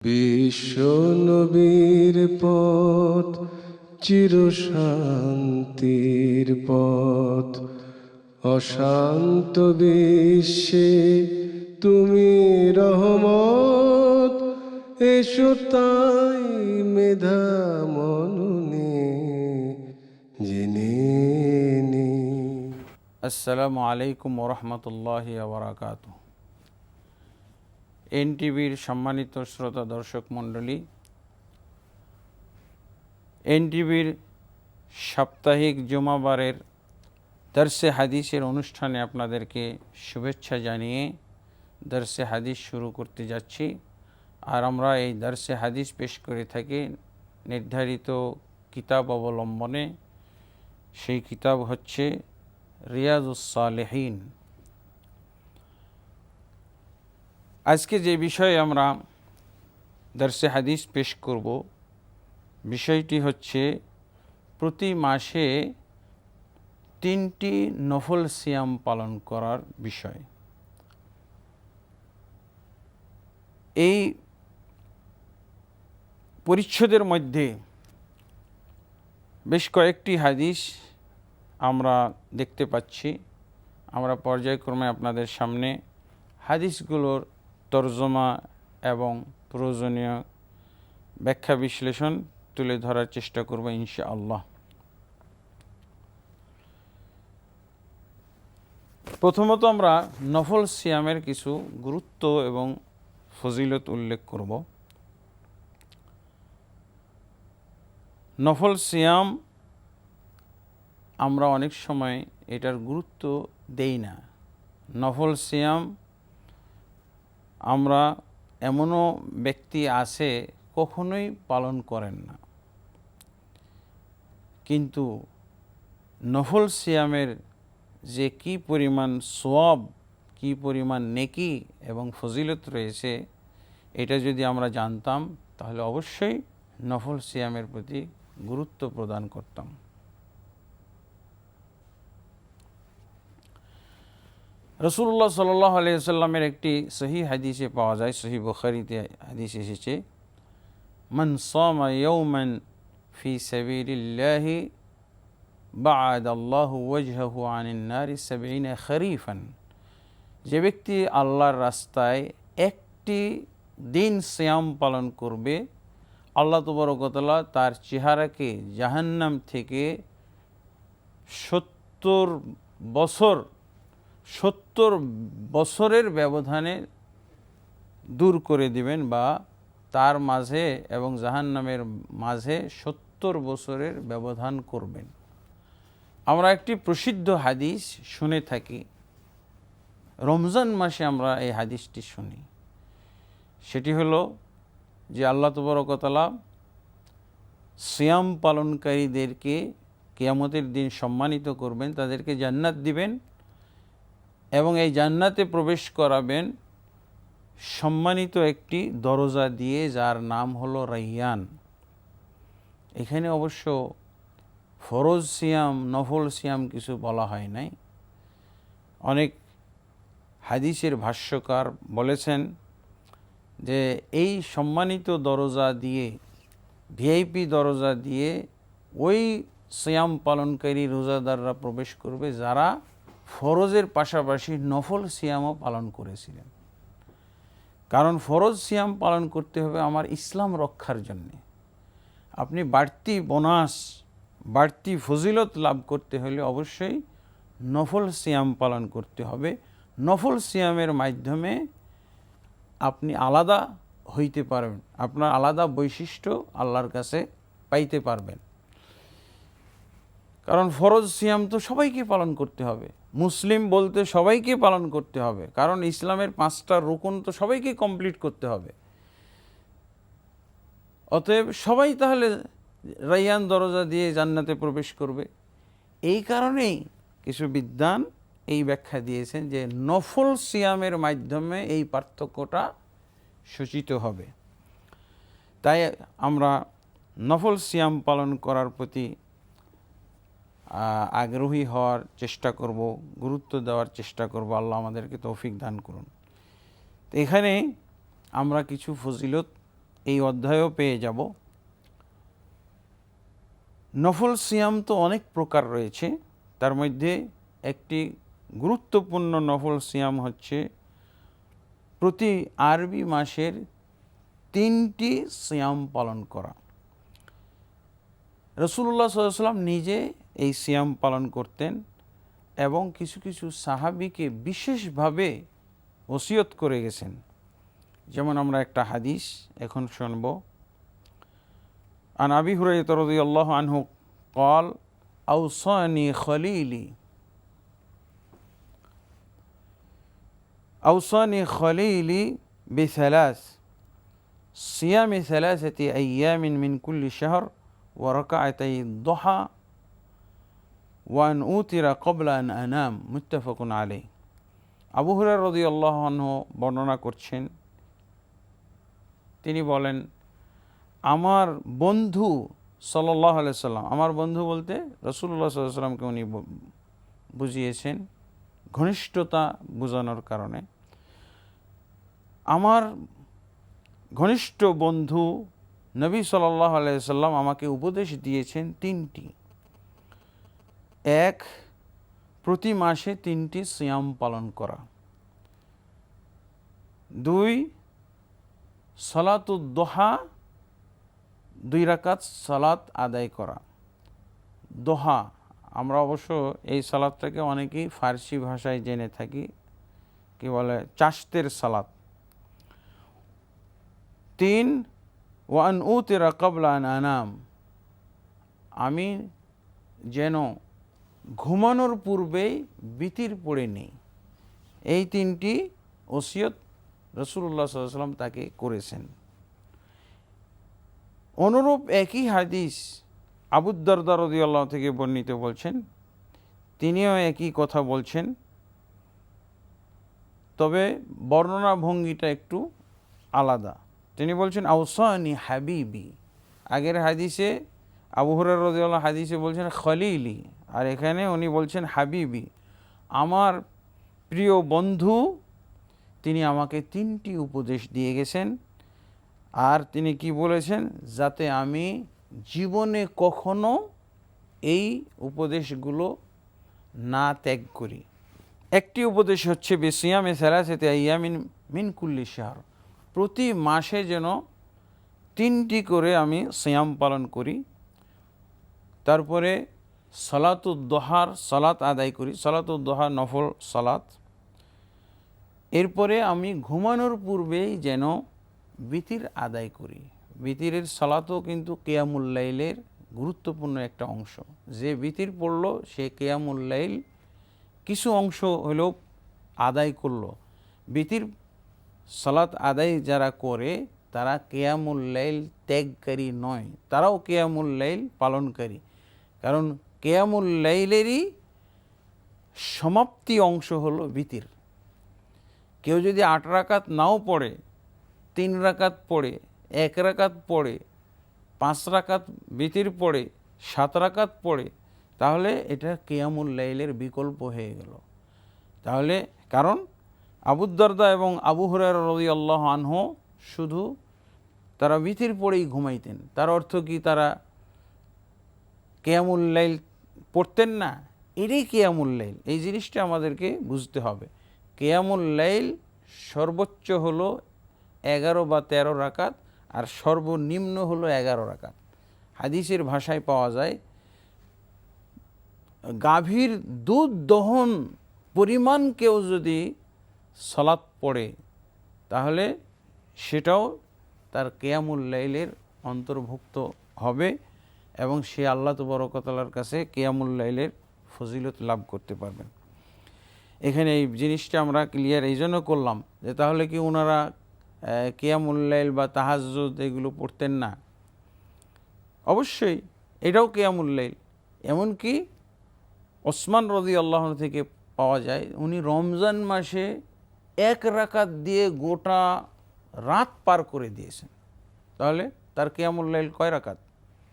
বিশ্ব নবীর পথ চিরশান্তির পথ, অশান্ত বিশ্বে তুমি রহমত। এসো তাই মেধা মননে জেনে নি। আসসালামু আলাইকুম ওরহমতুল্লাহি ওবরাকাতুহু। এনটিভির সম্মানিত শ্রোতা দর্শক মণ্ডলী, এনটিভির সাপ্তাহিক জুমাবারের দরসে হাদিসের অনুষ্ঠানে আপনাদেরকে শুভেচ্ছা জানিয়ে দরসে হাদিস শুরু করতে যাচ্ছি। আর আমরা এই দরসে হাদিস পেশ করে থাকি নির্ধারিত কিতাব অবলম্বনে। সেই কিতাব হচ্ছে রিয়াজুস সালেহীন। আজকে যে বিষয়ে আমরা দরসে হাদিস পেশ করব, বিষয়টি হচ্ছে প্রতি মাসে 3টি নফল সিয়াম পালন করার বিষয়। এই পরিচ্ছদের মধ্যে বেশ কয়েকটি হাদিস আমরা দেখতে পাচ্ছি। আমরা পর্যায়ক্রমে আপনাদের সামনে হাদিসগুলোর তরজমা এবং প্রয়োজনীয় ব্যাখ্যা বিশ্লেষণ তুলে ধরার চেষ্টা করব ইনশাআল্লাহ। প্রথমত আমরা নফল সিয়ামের কিছু গুরুত্ব এবং ফজিলত উল্লেখ করব। নফল সিয়াম আমরা অনেক সময় এটার গুরুত্ব দেই না। নফল সিয়াম আমরা এমনও ব্যক্তি আছে কখনোই পালন করেন না, কিন্তু নফল সিয়ামের যে কি পরিমাণ সওয়াব, কি পরিমাণ নেকি এবং ফজিলত রয়েছে, এটা যদি আমরা জানতাম তাহলে অবশ্যই নফল সিয়ামের প্রতি গুরুত্ব প্রদান করতাম। রাসূলুল্লাহ সাল্লাল্লাহু আলাইহি ওয়াসাল্লামের একটি সহিহ হাদিসে পাওয়া যায়, সহিহ বুখারীতে হাদিস এসেছে, মান সামা ইয়াওমান ফি সাবিলিল্লাহি বা'আদাল্লাহু ওয়াজহাহু আনিন নারি 70 খরিফান। যে ব্যক্তি আল্লাহর রাস্তায় একটি দিন সিয়াম পালন করবে, আল্লাহ তাবারক ওয়া তাআলা তার চেহারাকে জাহান্নাম থেকে 70 বছরের ব্যবধানে দূর করে দিবেন, বা তার মাঝে এবং জাহান্নামের মাঝে 70 বছরের ব্যবধান করবেন। আমরা একটি প্রসিদ্ধ হাদিস শুনে থাকি, রমজান মাসে আমরা এই হাদিসটি শুনি। সেটি হলো যে আল্লাহ তাবারক ওয়া তাআলা সিয়াম পালনকারীদেরকে কিয়ামতের দিন সম্মানিত করবেন, তাদেরকে জান্নাত দিবেন এবং এই জান্নাতে প্রবেশ করাবেন সম্মানিত একটি দরজা দিয়ে, যার নাম হলো রাইয়ান। এখানে অবশ্য ফরজ সিয়াম, নফল সিয়াম কিছু বলা হয় নাই। অনেক হাদিসের ভাষ্যকার বলেছেন যে এই সম্মানিত দরজা দিয়ে, ভিআইপি দরজা দিয়ে ওই সিয়াম পালনকারী রোজাদাররা প্রবেশ করবে যারা ফরজের পাশাপাশি নফল সিয়ামও পালন করেছিলেন। কারণ ফরজ সিয়াম পালন করতে হবে আমার ইসলাম রক্ষার জন্যে। আপনি বাড়তি বোনাস, বাড়তি ফজিলত লাভ করতে হলে অবশ্যই নফল সিয়াম পালন করতে হবে। নফল সিয়ামের মাধ্যমে আপনি আলাদা হইতে পারবেন, আপনার আলাদা বৈশিষ্ট্য আল্লাহর কাছে পাইতে পারবেন। কারণ ফরজ সিয়াম তো সবাইকে পালন করতে হবে, মুসলিম বলতে সবাইকে পালন করতে হবে, কারণ ইসলামের 5টা রুকুন তো সবাইকে কমপ্লিট করতে হবে। অতএব সবাই তাহলে রাইয়ান দরজা দিয়ে জান্নাতে প্রবেশ করবে। এই কারণেই কিছু বিদ্বান এই ব্যাখ্যা দিয়েছেন যে নফল সিয়ামের মাধ্যমে এই পার্থক্যটা সূচিত হবে। তাই আমরা নফল সিয়াম পালন করার প্রতি আগ্রহী হওয়ার চেষ্টা করব, গুরুত্ব দেওয়ার চেষ্টা করব। আল্লাহ আমাদেরকে তৌফিক দান করুন। তো এখানে আমরা কিছু ফজিলত এই অধ্যায়ও পেয়ে যাব। নফল সিয়াম তো অনেক প্রকার রয়েছে, তার মধ্যে একটি গুরুত্বপূর্ণ নফল সিয়াম হচ্ছে প্রতি আরবি মাসের 3টি সিয়াম পালন করা। রাসূলুল্লাহ সাল্লাল্লাহু আলাইহি ওয়াসাল্লাম নিজে এই সিয়াম পালন করতেন এবং কিছু কিছু সাহাবীকে বিশেষভাবে ওসিয়ত করে গেছেন। যেমন আমরা একটা হাদিস এখন শুনব। আন আবি হুরায়রা রাদিয়াল্লাহু আনহু قال أوصاني خليلي بثلاث صيام 3 أيام من كل شهر وركعتي الضحى وأن أوتر قبل أن أنام متفق عليه। আবু হুরায়রা রাদিয়াল্লাহু আনহু বর্ণনা করছেন, তিনি বলেন, আমার বন্ধু সাল্লাল্লাহু আলাইহি সাল্লাম, আমার বন্ধু বলতে রাসূলুল্লাহ সাল্লাল্লাহু আলাইহি সাল্লামকে উনি বুঝিয়েছেন ঘনিষ্ঠতা বোঝানোর কারণে। আমার ঘনিষ্ঠ বন্ধু নবী সাল্লাল্লাহু আলাইহি সাল্লাম আমাকে উপদেশ দিয়েছেন 3টি। 1, প্রতি মাসে 3টি সিয়াম পালন করা। 2, সালাতুদ দোহা, 2 রাকাত সালাত আদায় করা। দোহা, আমরা অবশ্য এই সালাতটাকে অনেকেই ফার্সি ভাষায় জেনে থাকি, কি বলে, চাশতের সালাত। 3, ওয়ান উতিরা ক্বাবলা আন আনাম, আমি যেন ঘুমানোর পূর্বেই বিতির পড়ে নিই। এই 3টি ওসিয়ত রাসূলুল্লাহ সাল্লাল্লাহু আলাইহি ওয়াসাল্লাম তাকে করেছেন। অনুরূপ একই হাদিস আবু দারদা রাদিয়াল্লাহু থেকে বর্ণিত বলছেন, তিনিও একই কথা বলছেন, তবে বর্ণনা ভঙ্গিটা একটু আলাদা। তিনি বলছেন আওসানি হাবিবি। আগের হাদিসে আবু হুরায়রা রাদিয়াল্লাহু হাদিসে বলছেন খলিলি, আর এখানে উনি বলছেন হাবিবি, আমার প্রিয় বন্ধু, তিনি আমাকে 3টি উপদেশ দিয়ে গেছেন। আর তিনি কি বলেছেন, যাতে আমি জীবনে কখনো এই উপদেশগুলো না ত্যাগ করি। একটি উপদেশ হচ্ছে বিসিয়ামে সালাসাতি আইয়ামিন মিন কুল্লি শাহর, প্রতি মাসে যেন 3টি করে আমি সিয়াম পালন করি। তারপরে সালাতুদ দোহার সালাত আদায় করি, সালাতুদ দোহা নফল সালাত। এরপরে আমি ঘুমানোর পূর্বেই যেন বিতির আদায় করি। বিতিরের সালাতও কিন্তু কিয়ামুল লাইলের গুরুত্বপূর্ণ একটা অংশ। যে বিতির পড়ল সে কিয়ামুল লাইল কিছু অংশ হলেও আদায় করলো। বিতির সালাত আদায় যারা করে তারা কিয়ামুল লাইল ত্যাগকারী নয়, তারাও কিয়ামুল লাইল পালনকারী। কারণ কিয়ামুল লাইলেরই সমাপ্তি অংশ হলো বিতির। কেউ যদি 8 রাকাত নাও পড়ে, 3 রাকাত পড়ে, 1 রাকাত পড়ে, 5 রাকাত বিতির পড়ে, 7 রাকাত পড়ে, তাহলে এটা কিয়ামুল লাইলের বিকল্প হয়ে গেল। তাহলে কারণ আবু দারদা এবং আবু হুরায়রা রাদিয়াল্লাহু আনহু শুধু তারা বিতির পড়েই ঘুমাইতেন। তার অর্থ কি তারা কিয়ামুল লাইল পড়তেন না? এটাই কিয়ামুল লাইল। এই জিনিসটা আমাদেরকে বুঝতে হবে। কিয়ামুল লাইল সর্বোচ্চ হলো 11 বা 13 রাকাত, আর সর্বনিম্ন হলো 11 রাকাত। হাদিসের ভাষায় পাওয়া যায়, গাভীর দুধ দহন পরিমাণ কেউ যদি সালাত পড়ে তাহলে সেটাও তার কিয়ামুল লাইলের অন্তর্ভুক্ত হবে এবং সে আল্লাহ তাবারক ওয়া তাআলার কাছে কিয়ামুল লাইলের ফজিলত লাভ করতে পারবেন। এখানে এই জিনিসটা আমরা ক্লিয়ার এই জন্য করলাম যে তাহলে কি ওনারা কিয়ামুল লাইল বা তাহাজ্জুদ এগুলো পড়তেন না? অবশ্যই এটাও কিয়ামুল লাইল। এমনকি ওসমান রাদিয়াল্লাহু আনহু থেকে পাওয়া যায় উনি রমজান মাসে 1 রাকাত দিয়ে গোটা রাত পার করে দিয়েছেন। তাহলে তার কিয়ামুল লাইল কয় রাকাত?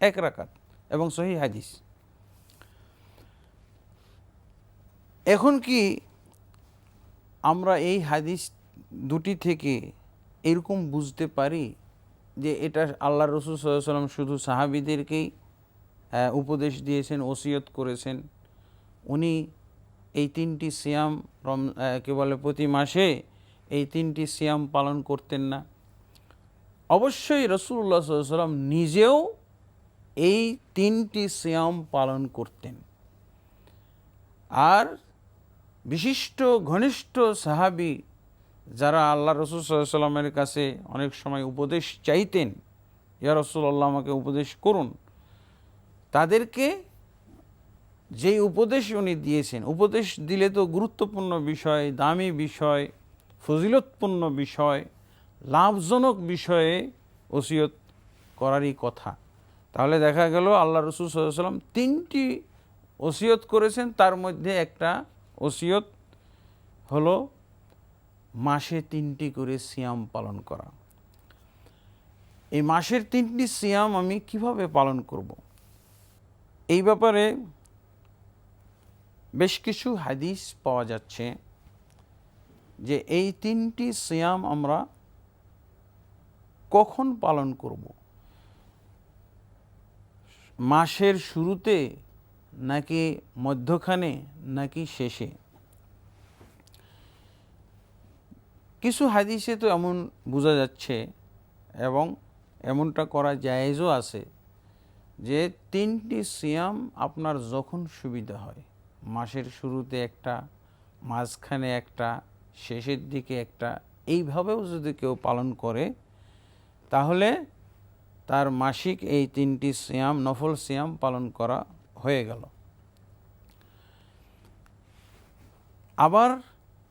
1 রাকাত, এবং সহিহ হাদিস। এখন কি আমরা এই হাদিস দুটি থেকে এরকম বুঝতে পারি যে এটা আল্লাহ রসুল সাল্লাল্লাহু আলাইহি ওয়াসাল্লাম শুধু সাহাবীদেরকেই উপদেশ দিয়েছেন, ওসিয়ত করেছেন। উনি এই 3টি সিয়াম কে বলে প্রতি মাসে এই 3টি সিয়াম পালন করতেন না। অবশ্যই রাসূলুল্লাহ সাল্লাল্লাহু আলাইহি ওয়াসাল্লাম নিজেও এই 3টি সিয়াম পালন করতেন। আর বিশিষ্ট ঘনিষ্ঠ সাহাবী যারা আল্লাহ রসুল সাল্লাল্লাহু আলাইহি ওয়াসাল্লামের কাছে অনেক সময় উপদেশ চাইতেন, ইয়া রাসূলুল্লাহ আমাকে উপদেশ করুন, তাদেরকে যেই উপদেশ উনি দিয়েছেন, উপদেশ দিলে তো গুরুত্বপূর্ণ বিষয়, দামি বিষয়, ফজিলতপূর্ণ বিষয়, লাভজনক বিষয়ে ওসিয়ত করারই কথা। তাহলে দেখা গেল আল্লাহ রসুল সাল্লাল্লাহু আলাইহি ওয়াসাল্লাম 3টি ওসিয়ত করেছেন, তার মধ্যে একটা ওসিয়ত হলো মাসে 3টি করে সিয়াম পালন করা। এই মাসের 3টি সিয়াম আমি কিভাবে পালন করব, এই ব্যাপারে বেশ কিছু হাদিস পাওয়া যাচ্ছে যে এই 3টি সিয়াম আমরা কখন পালন করব, মাসের শুরুতে নাকি মধ্যখানে নাকি শেষে। কিছু হাদিসে তো এমন বোঝা যাচ্ছে এবং এমনটা করা জায়েজও আছে যে 3টি সিয়াম আপনার যখন সুবিধা হয়, মাসের শুরুতে একটা, মাঝখানে একটা, শেষের দিকে একটা, এইভাবেও যদি কেউ পালন করে তাহলে তার মাসিক এই 3টি সিয়াম, নফল সিয়াম পালন করা হয়ে গেল। আবার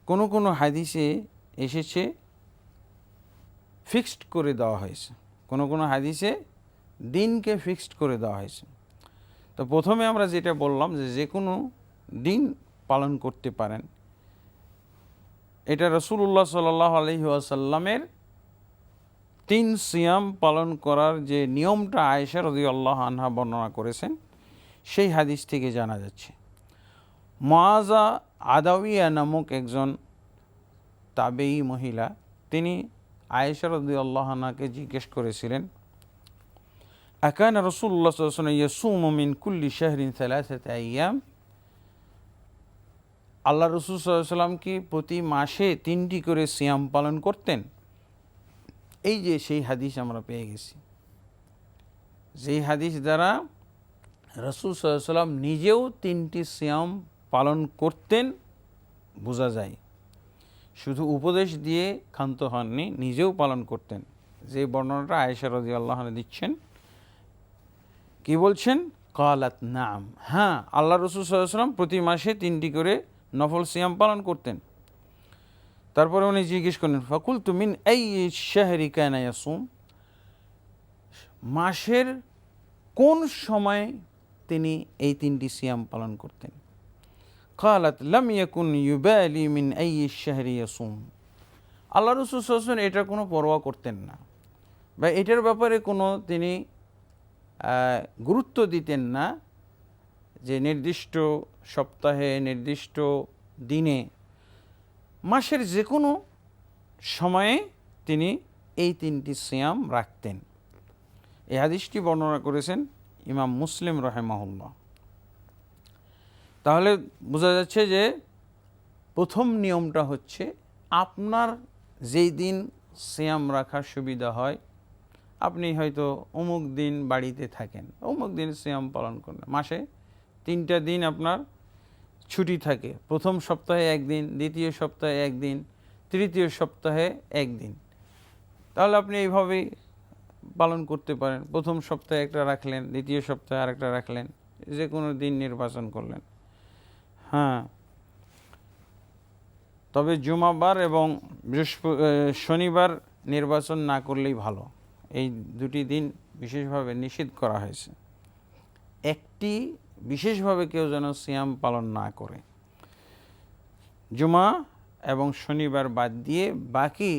কোনো কোনো হাদিসে এসেছে ফিক্সড করে দেওয়া হয়েছে, কোনো কোনো হাদিসে দিনকে ফিক্সড করে দেওয়া হয়েছে। তো প্রথমে আমরা যেটা বললাম যে কোনো দিন পালন করতে পারেন, এটা রাসূলুল্লাহ সাল্লাল্লাহু আলাইহি ওয়াসাল্লামের 3 সিয়াম পালন করার যে নিয়মটা আয়েশা রাদিয়াল্লাহু আনহা বর্ণনা করেছেন, সেই হাদিস থেকে জানা যাচ্ছে। মুআযা আদাউইয়া নামক একজন তাবেঈ মহিলা, তিনি আয়েশা রাদিয়াল্লাহু আনহাকে জিজ্ঞেস করেছিলেন, আকানা রাসূলুল্লাহ সাল্লাল্লাহু আলাইহি ওয়াসাল্লাম ইয়াসুমু মিন কুল্লি শাহরিন 3 আইয়াম, আল্লাহ রসুল সাল্লাল্লাহু আলাইহি ওয়াসাল্লাম কি প্রতি মাসে 3টি করে সিয়াম পালন করতেন? এই যে সেই হাদিস আমরা পেয়ে গেছি, যেই হাদিস দ্বারা রাসূল সাল্লাল্লাহু আলাইহি ওয়াসাল্লাম নিজেও 3টি সিয়াম পালন করতেন বোঝা যায়। শুধু উপদেশ দিয়ে ক্ষান্ত হননি, নিজেও পালন করতেন। যে বর্ণনাটা আয়েশা রাদিয়াল্লাহু আনহা দিচ্ছেন, কি বলছেন? ক্বালাত নাম, হ্যাঁ, আল্লাহ রসুল সাল্লাল্লাহু আলাইহি ওয়াসাল্লাম প্রতি মাসে 3টি করে নফল সিয়াম পালন করতেন। তারপরে উনি জিজ্ঞেস করলেন, ফাকুলতু মিন আইয়ি শাহরি কানা ইয়াসুম, মাসের কোন সময় তিনি এই 3টি সিয়াম পালন করতেন? ক্বালাত লাম ইয়াকুন ইউবালি মিন আইয়ি শাহরি ইয়াসুম, আল্লাহ রাসূল সাল্লাল্লাহু আলাইহি ওয়াসাল্লাম এটার কোনো পরোয়া করতেন না, বা এটার ব্যাপারে কোনো তিনি গুরুত্ব দিতেন না যে নির্দিষ্ট সপ্তাহে, নির্দিষ্ট দিনে, মাসের যে কোনো সময়ে তিনি এই 3টি সিয়াম রাখতেন। এই হাদিসটি বর্ণনা করেছেন ইমাম মুসলিম রাহিমাহুল্লাহ। তাহলে বোঝা যাচ্ছে যে প্রথম নিয়মটা হচ্ছে আপনার যেই দিন সিয়াম রাখার সুবিধা হয়, আপনি হয়তো অমুক দিন বাড়িতে থাকেন, অমুক দিন সিয়াম পালন করেন। মাসে 3টা দিন আপনার ছুটি থাকে, প্রথম সপ্তাহে একদিন, দ্বিতীয় সপ্তাহে একদিন, তৃতীয় সপ্তাহে একদিন। তাহলে আপনি এইভাবেই পালন করতে পারেন, প্রথম সপ্তাহে একটা রাখলেন, দ্বিতীয় সপ্তাহে আরেকটা রাখলেন, যে কোনো দিন নির্বাচন করলেন। হ্যাঁ, তবে জুমাবার এবং শনিবার নির্বাচন না করলেই ভালো, এই 2টি দিন বিশেষভাবে নিষেধ করা হয়েছে। একটি বিশেষভাবে কেউ যেন সিয়াম পালন না করে, জুমা এবং শনিবার বাদ দিয়ে বাকি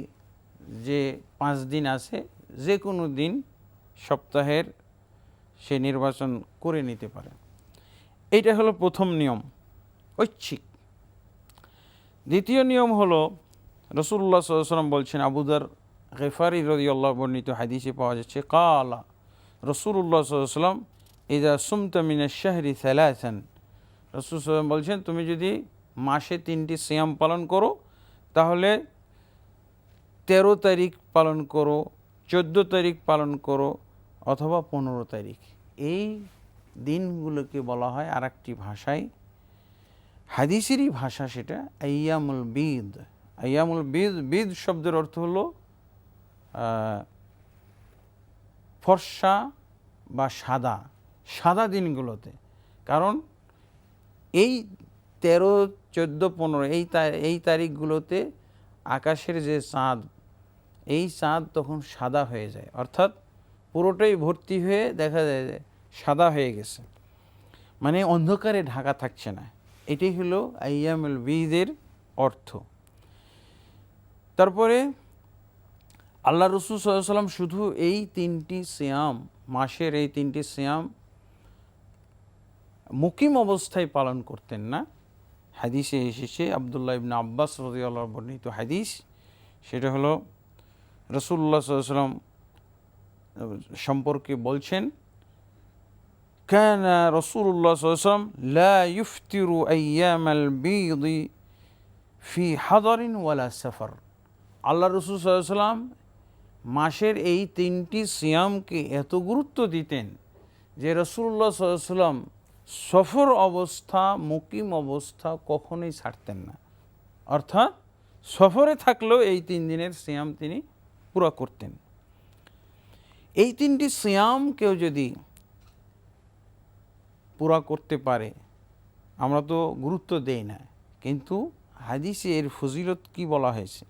যে 5 দিন আছে, যে কোনো দিন সপ্তাহের সে নির্বাচন করে নিতে পারে। এইটা হলো প্রথম নিয়ম, ঐচ্ছিক। দ্বিতীয় নিয়ম হলো রাসূলুল্লাহ সাল্লাল্লাহু আলাইহি ওয়াসাল্লাম বলছেন, আবু যর গিফারি রাদিয়াল্লাহু বর্ণিত হাদিসে পাওয়া যাচ্ছে কালা রাসূলুল্লাহ সাল্লাল্লাহু আলাইহি ওয়াসাল্লাম ইযা সুমতা মিনাশ শাহরি সালাসান, রাসূল সাল্লাল্লাহু আলাইহি ওয়াসাল্লাম বলছেন তুমি যদি মাসে 3টি সিয়াম পালন করো তাহলে 13 তারিখ পালন করো, 14 তারিখ পালন করো অথবা 15 তারিখ। এই দিনগুলোকে বলা হয় আরেকটি ভাষায়, হাদিসেরই ভাষা সেটা, আইয়ামুল বিদ। আইয়ামুল বিদ, বিদ শব্দের অর্থ হলো ফর্সা বা সাদা, সাদা দিনগুলোতে। কারণ এই 13, 14, 15 এই তারিখগুলোতে আকাশের যে চাঁদ, এই চাঁদ তখন সাদা হয়ে যায়, অর্থাৎ পুরোটাই ভর্তি হয়ে দেখা যায় যে সাদা হয়ে গেছে, মানে অন্ধকারে ঢাকা থাকছে না। এটি হলো আইয়ামুল বিদের অর্থ। তারপরে আল্লাহ রাসূল সাল্লাল্লাহু আলাইহি ওয়াসাল্লাম শুধু এই 3টি সিয়াম, মাসের এই 3টি সিয়াম মুকিম অবস্থায় পালন করতেন না। হাদিসে এসেছে আব্দুল্লাহ ইবনে আব্বাস রাদিয়াল্লাহু আনহু বর্ণিত হাদিস, সেটা হলো রাসূলুল্লাহ সাল্লাল্লাহু আলাইহি ওয়াসাল্লাম সম্পর্কে বলছেন কানা রাসূলুল্লাহ সাল্লাল্লাহু আলাইহি ওয়াসাল্লাম লা ইফতিরু আইয়ামাল বিদি ফি হাদারিন ওয়ালা সাফার। আল্লাহ রাসূল সাল্লাল্লাহু আলাইহি ওয়াসাল্লাম মাসের এই 3টি সিয়ামকে এত গুরুত্ব দিতেন যে রাসূলুল্লাহ সাল্লাল্লাহু আলাইহি ওয়াসাল্লাম সফর অবস্থা, মুকিম অবস্থা কখনোই ছাড়তেন না, অর্থাৎ সফরে থাকলেও এই 3 দিনের সিয়াম তিনি পুরা করতেন। এই 3টি সিয়াম কেউ যদি পুরা করতে পারে, আমরা তো গুরুত্ব দেই না, কিন্তু হাদিসে এর ফজিলত কি বলা হয়েছে,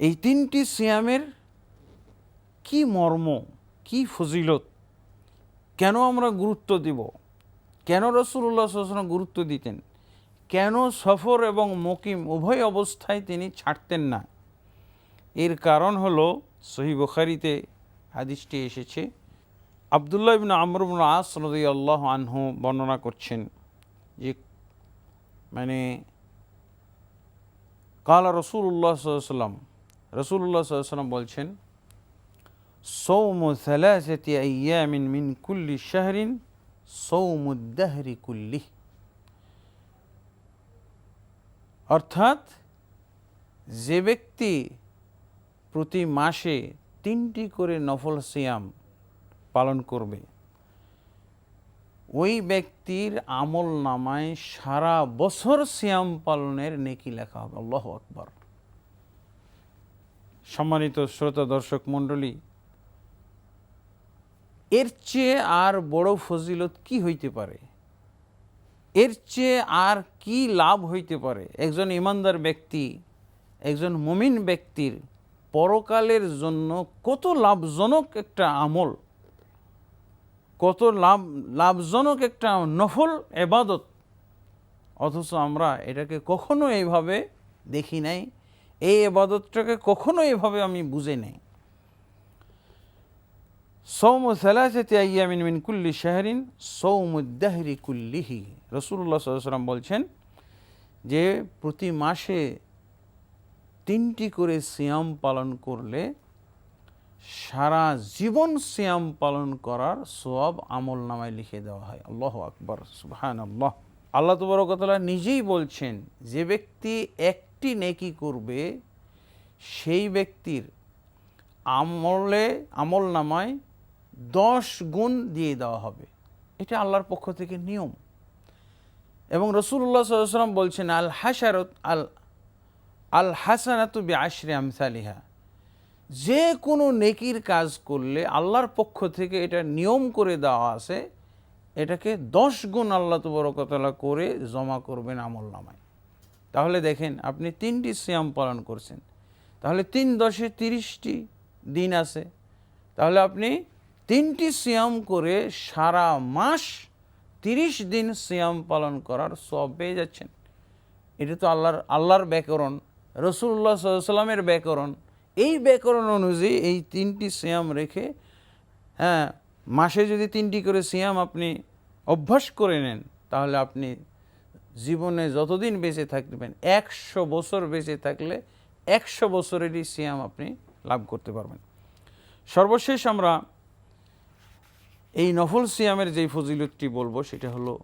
এই 3টি সিয়ামের কি মর্ম, কি ফজিলত, কেন আমরা গুরুত্ব দিব, কেন রাসূলুল্লাহ সাল্লাল্লাহু আলাইহি ওয়াসাল্লাম গুরুত্ব দিতেন, কেন সফর এবং মুকিম উভয় অবস্থায় তিনি ছাড়তেন না। এর কারণ হলো সহিহ বুখারীতে হাদিসটি এসেছে, আব্দুল্লাহ ইবনে আমর ইবনে আস রাদিয়াল্লাহু আনহু বর্ণনা করছেন যে মানে কালা রাসূলুল্লাহ সাল্লাল্লাহু আলাইহি ওয়াসাল্লাম, রাসূলুল্লাহ সাল্লাল্লাহু আলাইহি ওয়াসাল্লাম বলছেন সাওমু সালাসাতি আইয়ামিন মিন কুল্লি শাহরিন সাওমুদ দাহরি কুল্লিহ, অর্থাৎ যে ব্যক্তি প্রতি মাসে 3টি করে নফল সিয়াম পালন করবে, ওই ব্যক্তির আমল নামায় সারা বছর সিয়াম পালনের নেকি লেখা হবে। আল্লাহু আকবার। সম্মানিত শ্রোতা দর্শক মণ্ডলী, এর চেয়ে আর বড় ফজিলত কি হইতে পারে, এর চেয়ে আর কি লাভ হইতে পারে? একজন ইমানদার ব্যক্তি, একজন মুমিন ব্যক্তির পরকালের জন্য কত লাভজনক একটা আমল, কত লাভজনক একটা নফল ইবাদত, অথচ আমরা এটাকে কখনো এইভাবে দেখি নাই, এই ইবাদতটাকে কখনো এইভাবে আমি বুঝি নাই। সাওমু সালাসাতি আইয়ামিন মিন কুল্লি শাহরিন সাওমুদ দাহরি কুল্লিহি, রাসূলুল্লাহ সাল্লাল্লাহু আলাইহি ওয়াসাল্লাম বলছেন যে প্রতি মাসে 3টি করে সিয়াম পালন করলে সারা জীবন সিয়াম পালন করার সওয়াব আমল নামায় লিখে দেওয়া হয়। আল্লাহু আকবার, সুবহানাল্লাহ। আল্লাহ তাবারক ওয়া তাআলা নিজেই বলছেন যে ব্যক্তি একটি নেকি করবে সেই ব্যক্তির আমল নামায় 10 গুণ দিয়ে দেওয়া হবে। এটা আল্লাহর পক্ষ থেকে নিয়ম। এবং রাসূলুল্লাহ সাল্লাল্লাহু আলাইহি ওয়াসাল্লাম বলছেন আল হাসানাতু বিআশরি আমসালিহা, যে কোনো নেকির কাজ করলে আল্লাহর পক্ষ থেকে এটা নিয়ম করে দেওয়া আছে, এটাকে 10 গুণ আল্লাহ তাবারক ওয়া তাআলা করে জমা করবেন আমল নামায়। তাহলে দেখেন আপনি 3টি সিয়াম পালন করছেন, তাহলে 3 10 30টি দিন আছে, তাহলে আপনি 3টি সিয়াম করে সারা মাস 30 দিন সিয়াম পালন করার সওয়াব পেয়ে যাচ্ছেন। এটা তো আল্লাহর ব্যাকরণ, রাসূলুল্লাহ সাল্লাল্লাহু আলাইহি ওয়াসাল্লামের ব্যাকরণ। এই ব্যাকরণ অনুযায়ী এই 3টি সিয়াম রেখে, মাসে যদি 3টি করে সিয়াম আপনি অভ্যাস করে নেন, তাহলে আপনি জীবনে যতদিন বেঁচে থাকবেন, 100 বছর বেঁচে থাকলে 100 বছরেরই সিয়াম আপনি লাভ করতে পারবেন। সর্বশেষ আমরা এই নফল সিয়ামের যেই ফজিলতটি বলবো সেটা হলো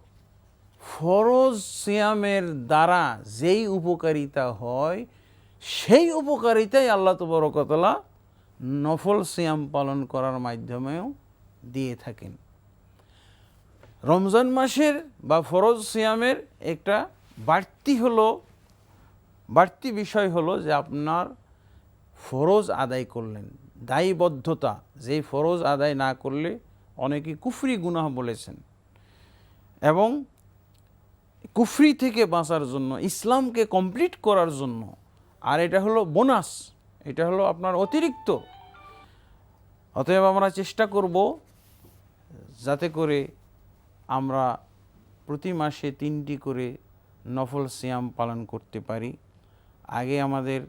ফরজ সিয়ামের দ্বারা যেই উপকারিতা হয় সেই উপকারিতাই আল্লাহ তাবারক ওয়া তাআলা নফল সিয়াম পালন করার মাধ্যমেও দিয়ে থাকেন। রমজান মাসের বা ফরজ সিয়ামের একটা বাড়তি বিষয় হলো যে আপনার ফরজ আদায় করলেন, দায়বদ্ধতা, যেই ফরজ আদায় না করলে অনেকে কুফরি গুনাহ বলেছেন, এবং কুফরি থেকে বাঁচার জন্য, ইসলামকে কমপ্লিট করার জন্য, আর এটা হলো বোনাস, এটা হলো আপনার অতিরিক্ত। অতএব আমরা চেষ্টা করব যাতে করে আমরা প্রতি মাসে 3টি করে নফল সিয়াম পালন করতে পারি। আগে আমাদের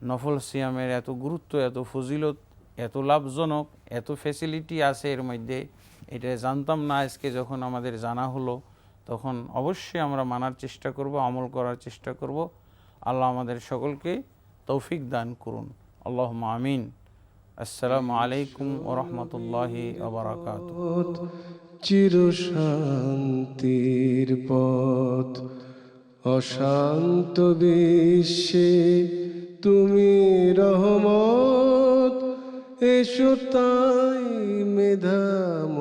নফল সিয়ামের এত গুরুত্ব, এত ফজিলত, এত লাভজনক, এত ফ্যাসিলিটি আছে এর মধ্যে, এটা জানতাম না। আজকে যখন আমাদের জানা হলো তখন অবশ্যই আমরা মানার চেষ্টা করব, আমল করার চেষ্টা করব। আল্লাহ আমাদের সকলকে তৌফিক দান করুন। আল্লাহুম্মা আমিন। আসসালামু আলাইকুম ওয়া রাহমাতুল্লাহি ওয়া বারাকাতুহু। চিরশান্তির পথ অশান্ত বিশ্বে তুমি রহমত, এসো তাই মেধাম